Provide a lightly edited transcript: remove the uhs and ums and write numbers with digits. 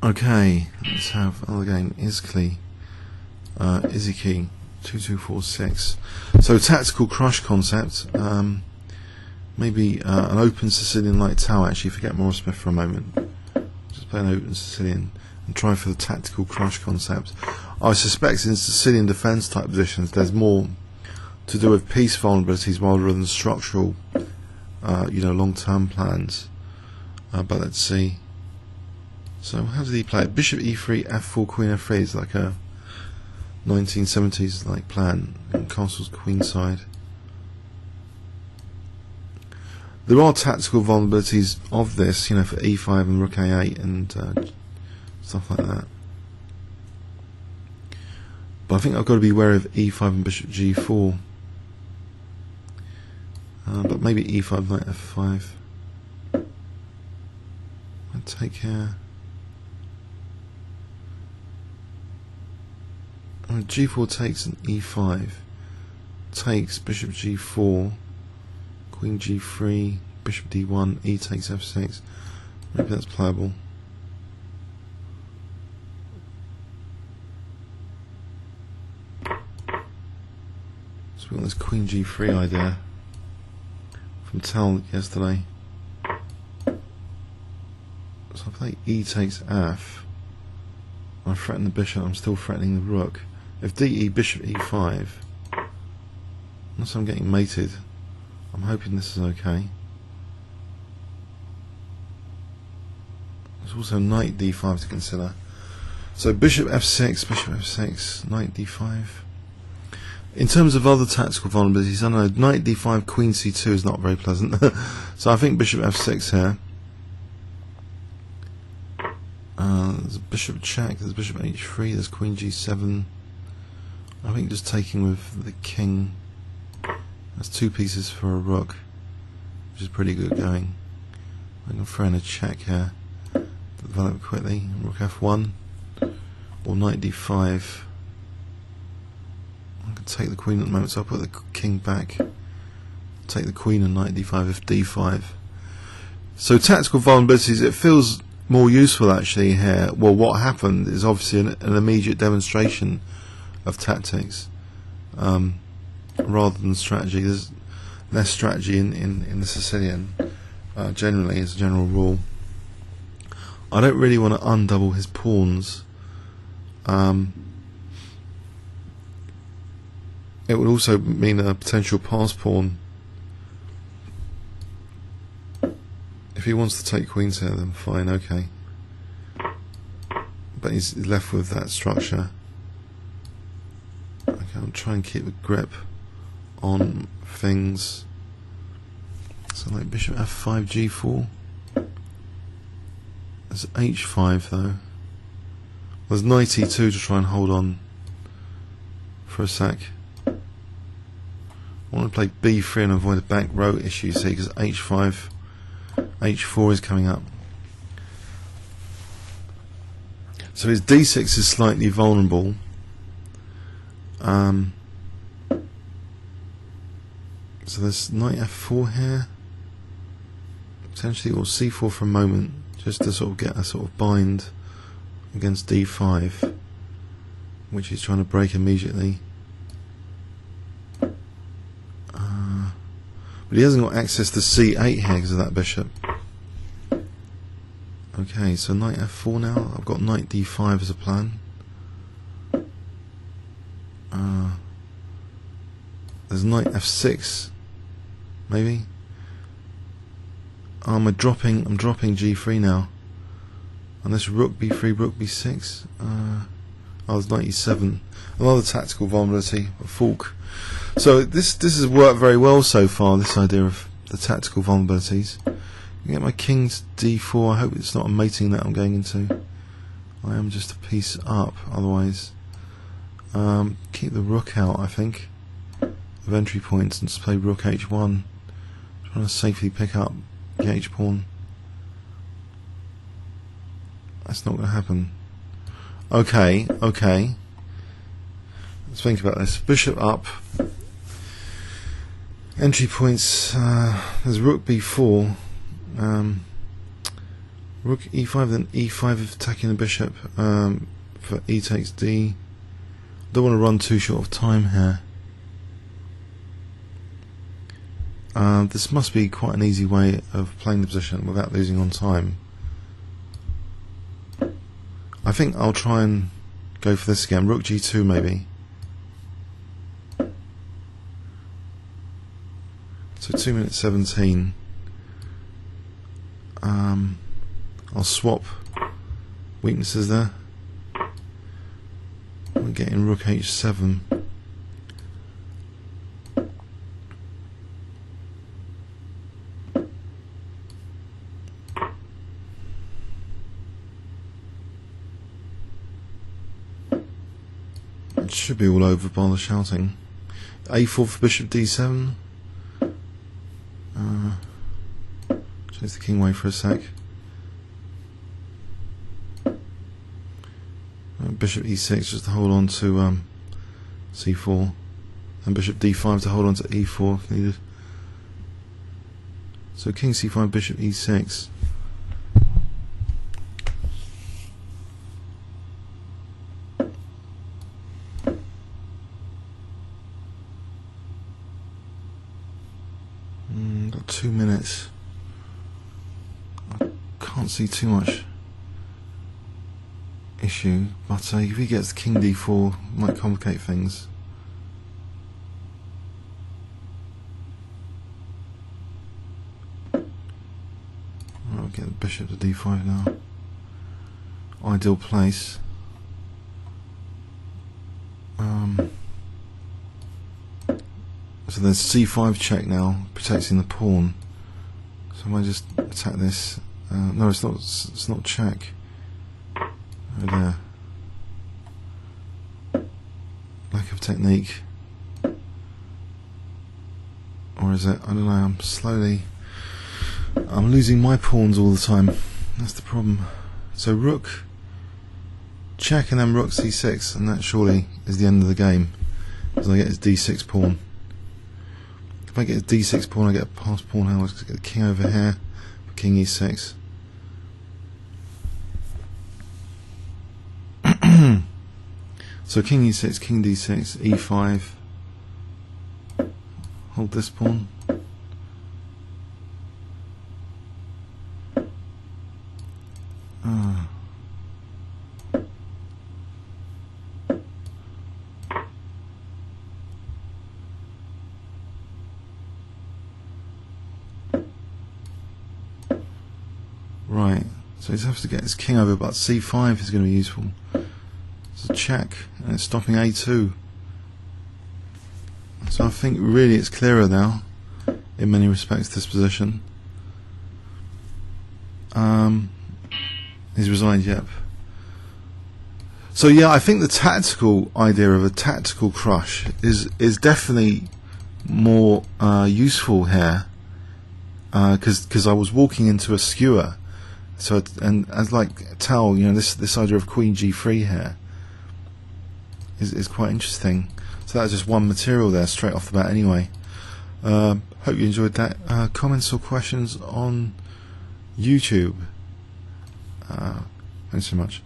Okay, let's have another game. Isikey 2246. So tactical crush concept. Maybe an open Sicilian like tower. Actually, forget Morris Smith for a moment. Just play an open Sicilian and try for the tactical crush concept. I suspect in Sicilian Defense type positions, there's more to do with peace vulnerabilities rather than structural, long-term plans. But let's see. So how did he play it? Bishop e3, f4, queen f3 is like a 1970s like plan, and castle's queenside. There are tactical vulnerabilities of this, for e5 and rook a8 and stuff like that. But I think I've got to be wary of e5 and bishop g4. But maybe e5, knight f5. I take care. G4 takes an e5, takes bishop g4, queen g3, bishop d1, e takes f6. Maybe that's playable. So we got this queen g3 idea from Tal yesterday. So I play e takes f. I threaten the bishop. I'm still threatening the rook. If de bishop e5, unless I'm getting mated, I'm hoping this is okay. There's also knight d5 to consider. So bishop f6, knight d5. In terms of other tactical vulnerabilities, I don't know, knight d5, queen c2 is not very pleasant. So I think bishop f6 here. There's a bishop check, there's bishop h3, there's queen g7. I think just taking with the king. That's two pieces for a rook, which is pretty good going. I can throw in a check here to develop quickly. Rook f1 or knight d5. I can take the queen at the moment, so I'll put the king back. Take the queen and knight d5 if d5. So tactical vulnerabilities, it feels more useful actually here. Well, what happened is obviously an immediate demonstration of tactics rather than strategy. There's less strategy in the Sicilian generally as a general rule. I don't really want to undouble his pawns. It would also mean a potential pass pawn. If he wants to take queens here, then fine, okay. But he's left with that structure. Okay, I'll try and keep a grip on things. So like bishop f5, g4. There's h5 though. There's knight e2 to try and hold on for a sec. I want to play b3 and avoid a back row issue, see, because h5, h4 is coming up. So his d6 is slightly vulnerable. So there's knight f4 here, potentially, or c4 for a moment, just to sort of get a sort of bind against d5, which he's trying to break immediately. But he hasn't got access to c8 here because of that bishop. Okay, so knight f4 now. I've got knight d5 as a plan. There's knight f6, maybe. I'm dropping g3 now. And this rook b3, rook b6. There's knight e7. Another tactical vulnerability, a fork. So this has worked very well so far, this idea of the tactical vulnerabilities. I get my king's d4. I hope it's not a mating that I'm going into. I am just a piece up otherwise. Keep the rook out, I think, of entry points, and just play rook h1. Trying to safely pick up the h pawn. That's not going to happen. Okay. Let's think about this. Bishop up. Entry points. There's rook b4. Rook e5, then e5 if attacking the bishop for e takes d. Don't want to run too short of time here. This must be quite an easy way of playing the position without losing on time. I think I'll try and go for this again. Rook g2 maybe. So 2 minutes 17. I'll swap weaknesses there. We're getting rook h7. It should be all over by the shouting. a4 for bishop d7. Change the king away for a sec. Bishop e6 just to hold on to c4, and bishop d5 to hold on to e4 if needed. So king c5, bishop e6. Got 2 minutes. I can't see too much issue, but if he gets king d4, it might complicate things. I'll get the bishop to d5 now. Ideal place. So there's c5 check now, protecting the pawn. So I might just attack this. No, it's not. It's not check. Oh dear. Lack of technique. Or is it? I don't know. I'm losing my pawns all the time. That's the problem. So rook check and then rook c6, and that surely is the end of the game, because I get his d6 pawn. If I get his d6 pawn, I get a passed pawn. How I get the king over here for king e6. So king e6, king d6, e5. Hold this pawn. Right, so he has to get his king over, but c5 is going to be useful. It's a check, and it's stopping a2. So I think really it's clearer now, in many respects, this position. He's resigned, yep. So yeah, I think the tactical idea of a tactical crush is definitely more useful here, because I was walking into a skewer. So and as like tell, you know, this idea of queen g3 here is quite interesting. So that's just one material there straight off the bat anyway. Hope you enjoyed that. Comments or questions on YouTube. Thanks so much.